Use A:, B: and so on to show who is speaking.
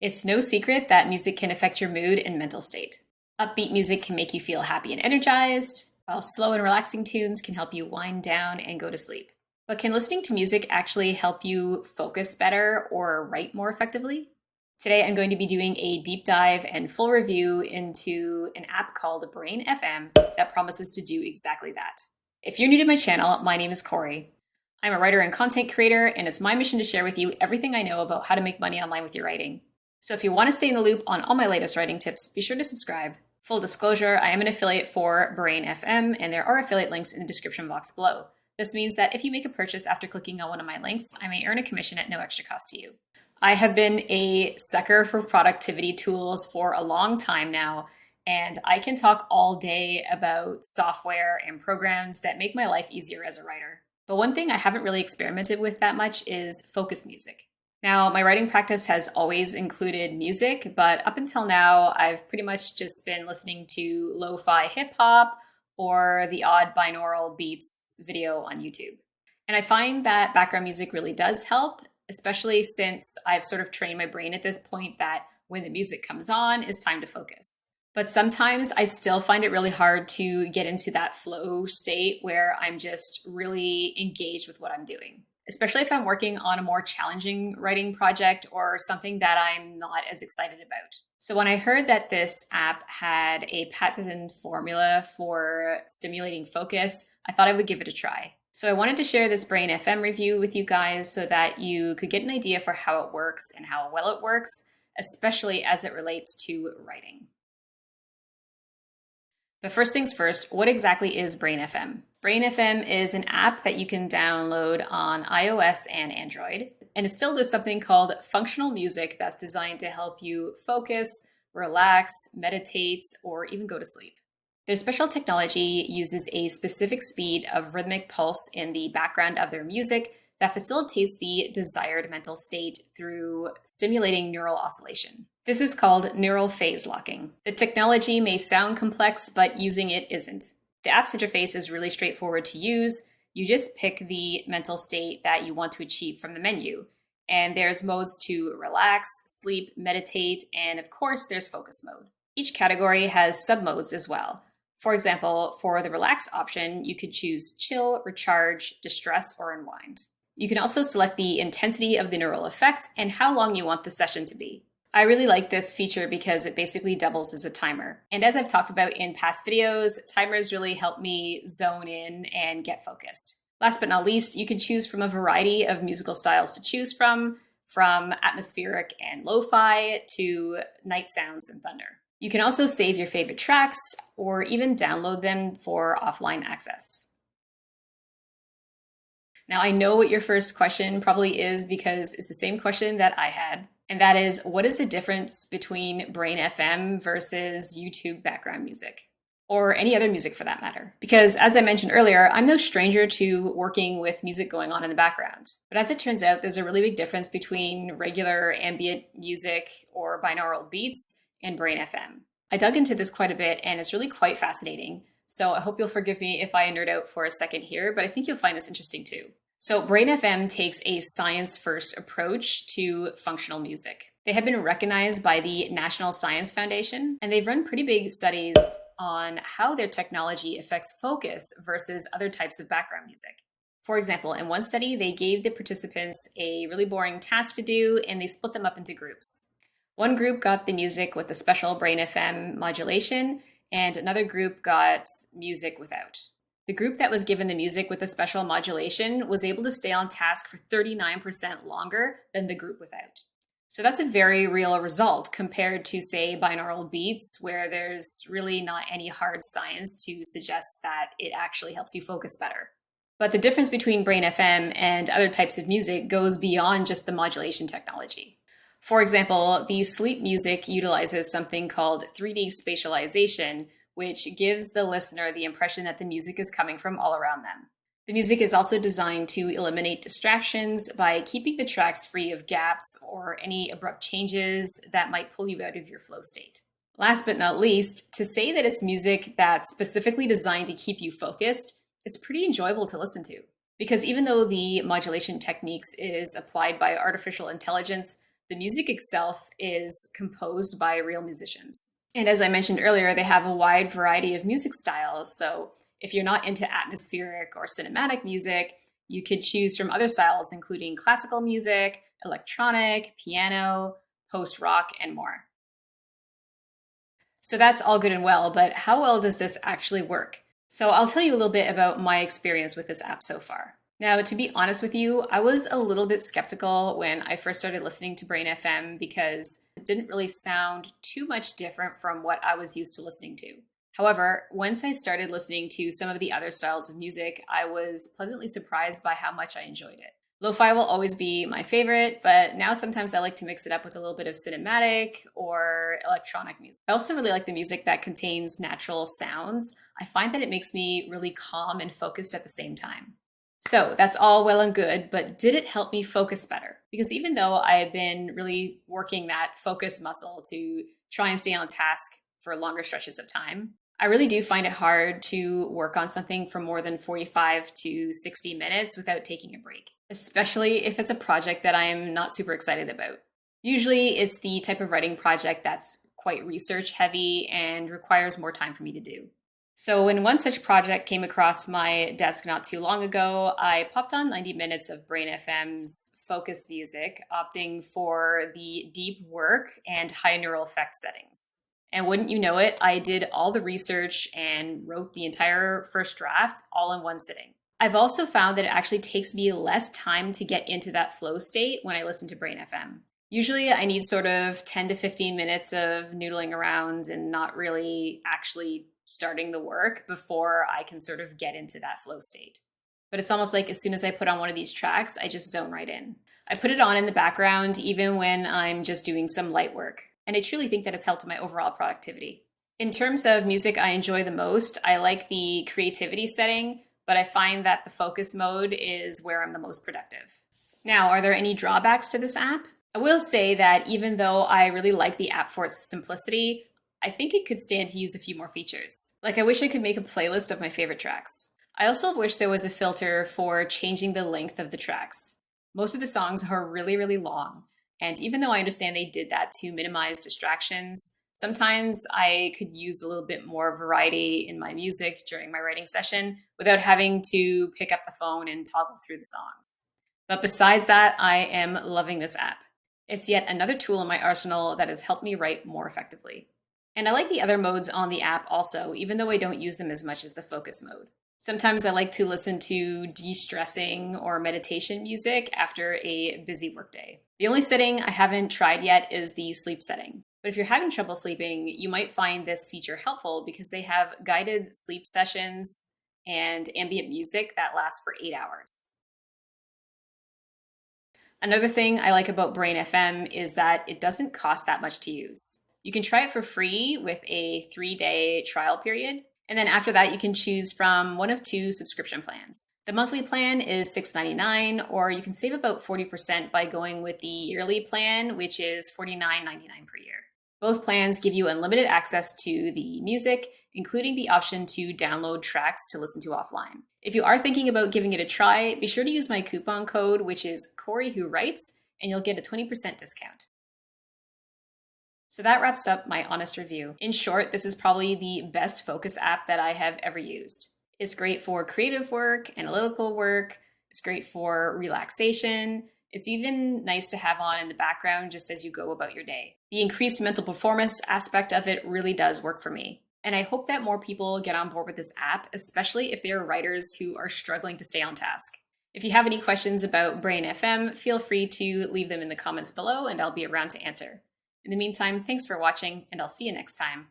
A: It's no secret that music can affect your mood and mental state. Upbeat music can make you feel happy and energized, while slow and relaxing tunes can help you wind down and go to sleep. But can listening to music actually help you focus better or write more effectively? Today, I'm going to be doing a deep dive and full review into an app called Brain FM that promises to do exactly that. If you're new to my channel, my name is Corey. I'm a writer and content creator, and it's my mission to share with you everything I know about how to make money online with your writing. So if you want to stay in the loop on all my latest writing tips, be sure to subscribe. Full disclosure, I am an affiliate for Brain FM, and there are affiliate links in the description box below. This means that if you make a purchase after clicking on one of my links, I may earn a commission at no extra cost to you. I have been a sucker for productivity tools for a long time now, and I can talk all day about software and programs that make my life easier as a writer. But one thing I haven't really experimented with that much is focus music. Now, my writing practice has always included music, but up until now, I've pretty much just been listening to lo-fi hip hop or the odd binaural beats video on YouTube. And I find that background music really does help, especially since I've sort of trained my brain at this point that when the music comes on, it's time to focus. But sometimes I still find it really hard to get into that flow state where I'm just really engaged with what I'm doing, especially if I'm working on a more challenging writing project or something that I'm not as excited about. So when I heard that this app had a patented formula for stimulating focus, I thought I would give it a try. So I wanted to share this Brain FM review with you guys so that you could get an idea for how it works and how well it works, especially as it relates to writing. But first things first, what exactly is Brain FM? Brain FM is an app that you can download on iOS and Android, and it's filled with something called functional music that's designed to help you focus, relax, meditate, or even go to sleep. Their special technology uses a specific speed of rhythmic pulse in the background of their music that facilitates the desired mental state through stimulating neural oscillation. This is called neural phase locking. The technology may sound complex, but using it isn't. The app's interface is really straightforward to use. You just pick the mental state that you want to achieve from the menu. And there's modes to relax, sleep, meditate, and of course, there's focus mode. Each category has sub-modes as well. For example, for the relax option, you could choose chill, recharge, distress, or unwind. You can also select the intensity of the neural effect and how long you want the session to be. I really like this feature because it basically doubles as a timer. And as I've talked about in past videos, timers really help me zone in and get focused. Last but not least, you can choose from a variety of musical styles to choose from atmospheric and lo-fi to night sounds and thunder. You can also save your favorite tracks or even download them for offline access. Now, I know what your first question probably is because it's the same question that I had. And that is, what is the difference between Brain FM versus YouTube background music? Or any other music for that matter? Because as I mentioned earlier, I'm no stranger to working with music going on in the background. But as it turns out, there's a really big difference between regular ambient music or binaural beats and Brain FM. I dug into this quite a bit and it's really quite fascinating. So I hope you'll forgive me if I nerd out for a second here, but I think you'll find this interesting too. So Brain FM takes a science-first approach to functional music. They have been recognized by the National Science Foundation, and they've run pretty big studies on how their technology affects focus versus other types of background music. For example, in one study, they gave the participants a really boring task to do, and they split them up into groups. One group got the music with the special Brain FM modulation, and another group got music without. The group that was given the music with the special modulation was able to stay on task for 39% longer than the group without. So that's a very real result compared to, say, binaural beats, where there's really not any hard science to suggest that it actually helps you focus better. But the difference between Brain FM and other types of music goes beyond just the modulation technology. For example, the sleep music utilizes something called 3D spatialization, which gives the listener the impression that the music is coming from all around them. The music is also designed to eliminate distractions by keeping the tracks free of gaps or any abrupt changes that might pull you out of your flow state. Last but not least, to say that it's music that's specifically designed to keep you focused, it's pretty enjoyable to listen to. Because even though the modulation techniques is applied by artificial intelligence, The music itself is composed by real musicians. And as I mentioned earlier, they have a wide variety of music styles. So if you're not into atmospheric or cinematic music, you could choose from other styles, including classical music, electronic, piano, post rock, and more. So that's all good and well, but how well does this actually work? So I'll tell you a little bit about my experience with this app so far. Now, to be honest with you, I was a little bit skeptical when I first started listening to Brain FM because it didn't really sound too much different from what I was used to listening to. However, once I started listening to some of the other styles of music, I was pleasantly surprised by how much I enjoyed it. Lo-fi will always be my favorite, but now sometimes I like to mix it up with a little bit of cinematic or electronic music. I also really like the music that contains natural sounds. I find that it makes me really calm and focused at the same time. So that's all well and good, but did it help me focus better? Because even though I have been really working that focus muscle to try and stay on task for longer stretches of time, I really do find it hard to work on something for more than 45 to 60 minutes without taking a break, especially if it's a project that I'm not super excited about. Usually it's the type of writing project that's quite research heavy and requires more time for me to do. So when one such project came across my desk not too long ago, I popped on 90 minutes of Brain FM's focus music, opting for the deep work and high neural effect settings. And wouldn't you know it, I did all the research and wrote the entire first draft all in one sitting. I've also found that it actually takes me less time to get into that flow state when I listen to Brain FM. Usually I need sort of 10 to 15 minutes of noodling around and not really actually starting the work before I can sort of get into that flow state. But it's almost like as soon as I put on one of these tracks, I just zone right in. I put it on in the background even when I'm just doing some light work. And I truly think that it's helped my overall productivity. In terms of music I enjoy the most, I like the creativity setting, but I find that the focus mode is where I'm the most productive. Now, are there any drawbacks to this app? I will say that even though I really like the app for its simplicity, I think it could stand to use a few more features. Like I wish I could make a playlist of my favorite tracks. I also wish there was a filter for changing the length of the tracks. Most of the songs are really, really long. And even though I understand they did that to minimize distractions, sometimes I could use a little bit more variety in my music during my writing session without having to pick up the phone and toggle through the songs. But besides that, I am loving this app. It's yet another tool in my arsenal that has helped me write more effectively. And I like the other modes on the app also, even though I don't use them as much as the focus mode. Sometimes I like to listen to de-stressing or meditation music after a busy workday. The only setting I haven't tried yet is the sleep setting. But if you're having trouble sleeping, you might find this feature helpful because they have guided sleep sessions and ambient music that lasts for 8 hours. Another thing I like about Brain FM is that it doesn't cost that much to use. You can try it for free with a 3-day trial period. And then after that, you can choose from one of two subscription plans. The monthly plan is $6.99, or you can save about 40% by going with the yearly plan, which is $49.99 per year. Both plans give you unlimited access to the music, including the option to download tracks to listen to offline. If you are thinking about giving it a try, be sure to use my coupon code, which is Corey Who Writes, and you'll get a 20% discount. So that wraps up my honest review. In short, this is probably the best focus app that I have ever used. It's great for creative work, analytical work. It's great for relaxation. It's even nice to have on in the background just as you go about your day. The increased mental performance aspect of it really does work for me. And I hope that more people get on board with this app, especially if they're writers who are struggling to stay on task. If you have any questions about Brain FM, feel free to leave them in the comments below and I'll be around to answer. In the meantime, thanks for watching, and I'll see you next time.